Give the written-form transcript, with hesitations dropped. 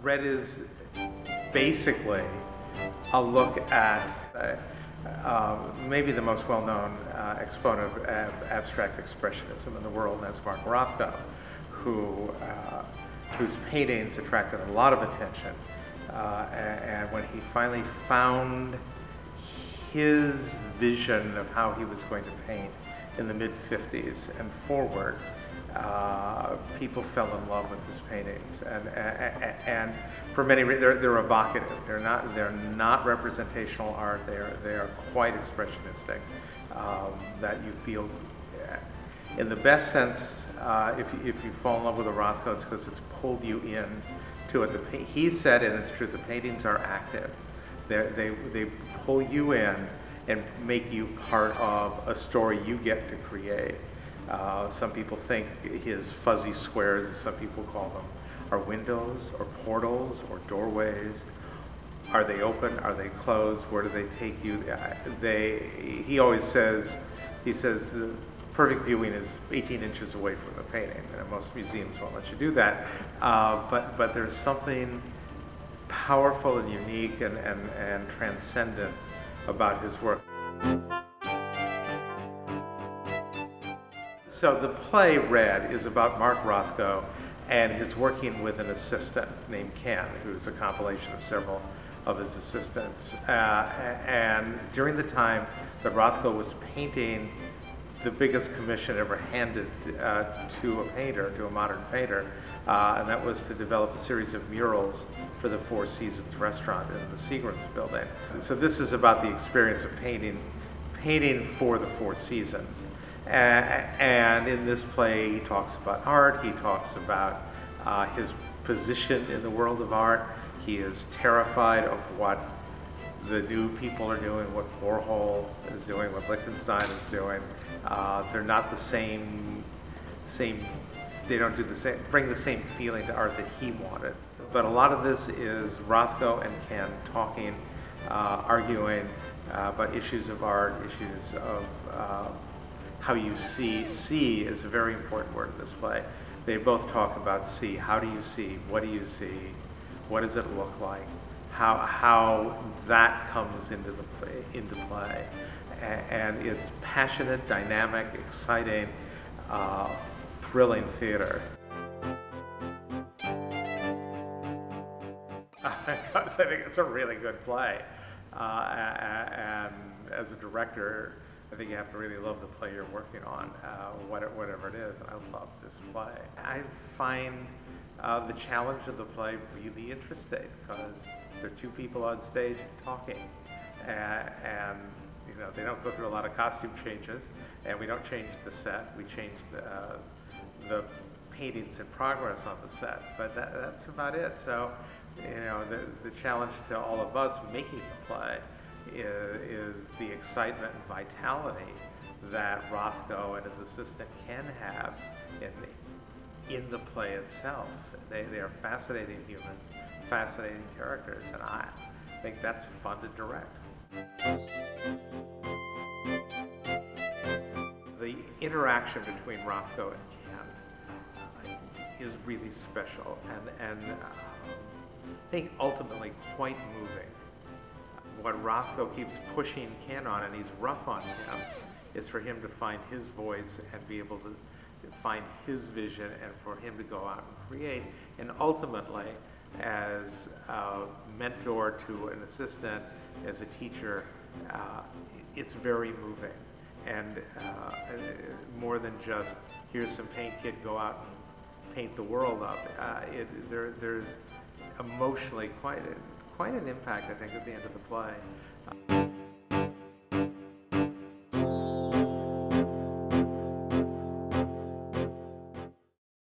Red is basically a look at maybe the most well-known exponent of abstract expressionism in the world, and that's Mark Rothko, whose paintings attracted a lot of attention. And when he finally found his vision of how he was going to paint in the mid-50s and forward, people fell in love with his paintings, and for many reasons, they're evocative. They're not representational art. They are quite expressionistic. That you feel, in the best sense, if you fall in love with a Rothko, it's because it's pulled you in to it. He said, and it's true, the paintings are active. They pull you in and make you part of a story you get to create. Some people think his fuzzy squares, as some people call them, are windows or portals or doorways. Are they open? Are they closed? Where do they take you? He always says, the perfect viewing is 18 inches away from the painting. And most museums won't let you do that. But there's something powerful and unique and transcendent about his work. So the play Red is about Mark Rothko and his working with an assistant named Ken, who's a compilation of several of his assistants. And during the time that Rothko was painting the biggest commission ever handed to a painter, to a modern painter, and that was to develop a series of murals for the Four Seasons restaurant in the Seagram's building. And so this is about the experience of painting for the Four Seasons. And in this play, he talks about art, he talks about his position in the world of art. He is terrified of what the new people are doing, what Warhol is doing, what Lichtenstein is doing. They're not the same, they don't do the same, bring the same feeling to art that he wanted. But a lot of this is Rothko and Ken talking, arguing about issues of art, issues of how you see. See is a very important word in this play. They both talk about see. How do you see? What do you see? What does it look like? How that comes into play. And it's passionate, dynamic, exciting, thrilling theater. Because I think it's a really good play. And as a director, I think you have to really love the play you're working on, whatever it is, and I love this play. I find the challenge of the play really interesting, because there are two people on stage talking, and you know, they don't go through a lot of costume changes, and we don't change the set, we change the paintings in progress on the set, but that's about it. So, you know, the challenge to all of us making the play is the excitement and vitality that Rothko and his assistant can have in the play itself. They are fascinating humans, fascinating characters, and I think that's fun to direct. The interaction between Rothko and Ken is really special, and I think ultimately quite moving. What Rothko keeps pushing Ken on, and he's rough on him, is for him to find his voice and be able to find his vision, and for him to go out and create. And ultimately, as a mentor to an assistant, as a teacher, it's very moving. And more than just, here's some paint, kid, go out and paint the world up. There's emotionally quite an impact, I think, at the end of the play.